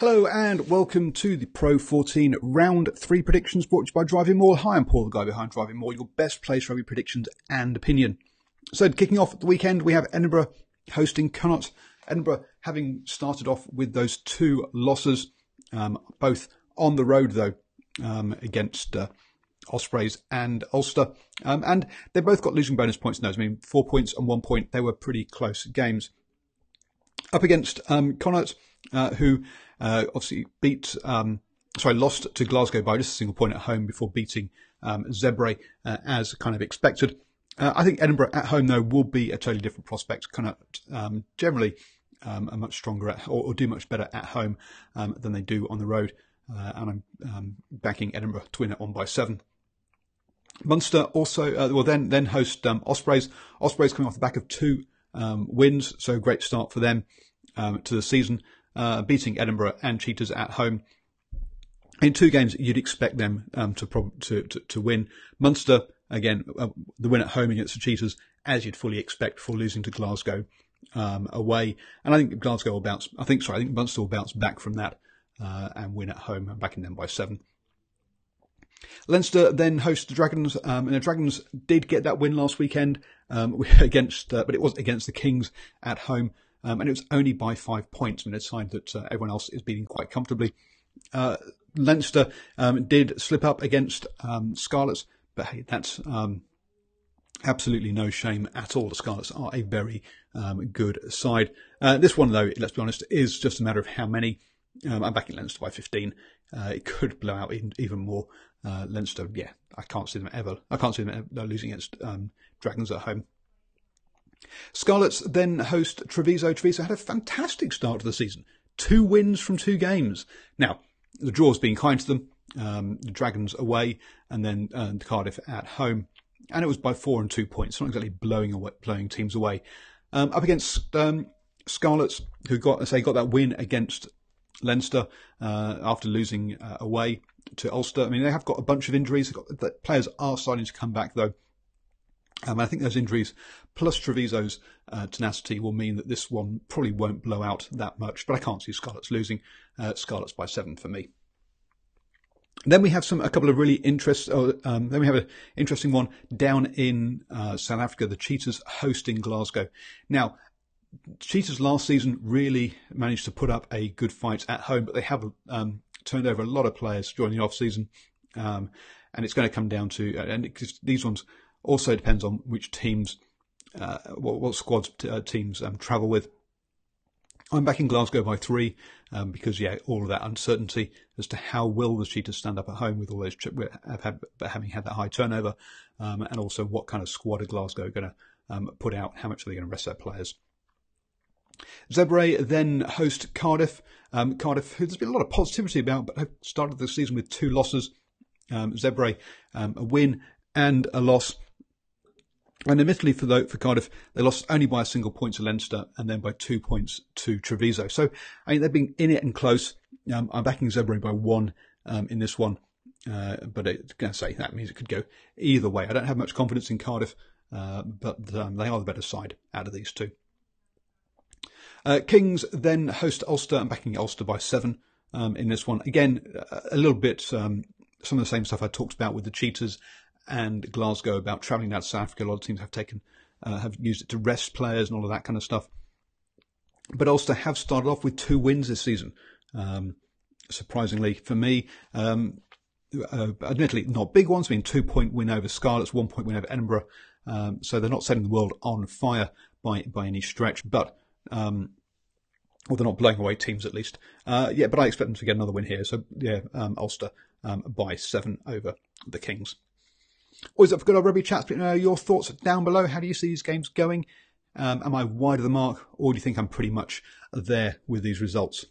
Hello and welcome to the Pro14 Round 3 predictions brought to you by DrivingMaul. Hi, I'm Paul, the guy behind DrivingMaul, your best place for rugby predictions and opinion. So kicking off the weekend, we have Edinburgh hosting Connacht. Edinburgh having started off with those two losses, both on the road though, against Ospreys and Ulster. And they both got losing bonus points in those. I mean, 4 points and 1 point. They were pretty close games. Up against Connacht, who obviously lost to Glasgow by just a single point at home before beating Zebre as kind of expected. I think Edinburgh at home, though, will be a totally different prospect. Connacht generally are much stronger or do much better at home than they do on the road. And I'm backing Edinburgh to win it 1-7. Munster also then host Ospreys. Ospreys coming off the back of two wins, so great start for them to the season, beating Edinburgh and Cheetahs at home. In two games, you'd expect them to win. Munster again, the win at home against the Cheetahs, as you'd fully expect, before losing to Glasgow away. And I think Glasgow will bounce. I think Munster will bounce back from that and win at home. I'm backing them by 7. Leinster then host the Dragons, and the Dragons did get that win last weekend but it was against the Kings at home, and it was only by 5 points. I mean, a sign that everyone else is beating quite comfortably. Leinster did slip up against Scarlets, but hey, that's absolutely no shame at all. The Scarlets are a very good side. This one, though, let's be honest, is just a matter of how many. I'm backing Leinster by 15. It could blow out even more. Leinster, yeah, I can't see them ever losing against Dragons at home. Scarlets then host Treviso. Treviso had a fantastic start to the season. 2 wins from 2 games. Now, the draw's been kind to them. The Dragons away and then Cardiff at home. And it was by 4 and 2 points. Not exactly blowing teams away. Up against Scarlets, who got that win against Leinster after losing away to Ulster. I mean, they have got a bunch of injuries. The players are starting to come back, though. I think those injuries, plus Treviso's tenacity, will mean that this one probably won't blow out that much. But I can't see Scarlets losing. Scarlets by 7 for me. Then we have a couple of really then we have an interesting one down in South Africa. The Cheetahs hosting Glasgow. Now, Cheetahs last season really managed to put up a good fight at home, but they have turned over a lot of players during the off-season, and it's going to come down to, and these ones also depends on which teams, what squads teams travel with. I'm backing Glasgow by 3 because, yeah, all of that uncertainty as to how will the Cheetahs stand up at home with all those having had that high turnover, and also what kind of squad are Glasgow going to put out, how much are they going to rest their players. Zebre then host Cardiff. Cardiff, who there's been a lot of positivity about, but have started the season with 2 losses. Zebre, a win and a loss. And admittedly for Cardiff, they lost only by a single point to Leinster and then by 2 points to Treviso. So, I mean, they've been in it and close. I'm backing Zebre by 1 in this one. But it's going to say that means it could go either way. I don't have much confidence in Cardiff, but they are the better side out of these 2. Kings then host Ulster. I'm backing Ulster by 7 in this one. Again, a little bit some of the same stuff I talked about with the Cheetahs and Glasgow about travelling down to South Africa. A lot of teams have used it to rest players and all of that kind of stuff. But Ulster have started off with 2 wins this season. Surprisingly for me, admittedly not big ones. I mean, 2-point win over Scarlets, 1-point win over Edinburgh. So they're not setting the world on fire by any stretch, but or they're not blowing away teams at least. But I expect them to get another win here. So yeah, Ulster by 7 over the Kings. Always up for good old rugby chats. But your thoughts down below. How do you see these games going? Am I wide of the mark, or do you think I'm pretty much there with these results?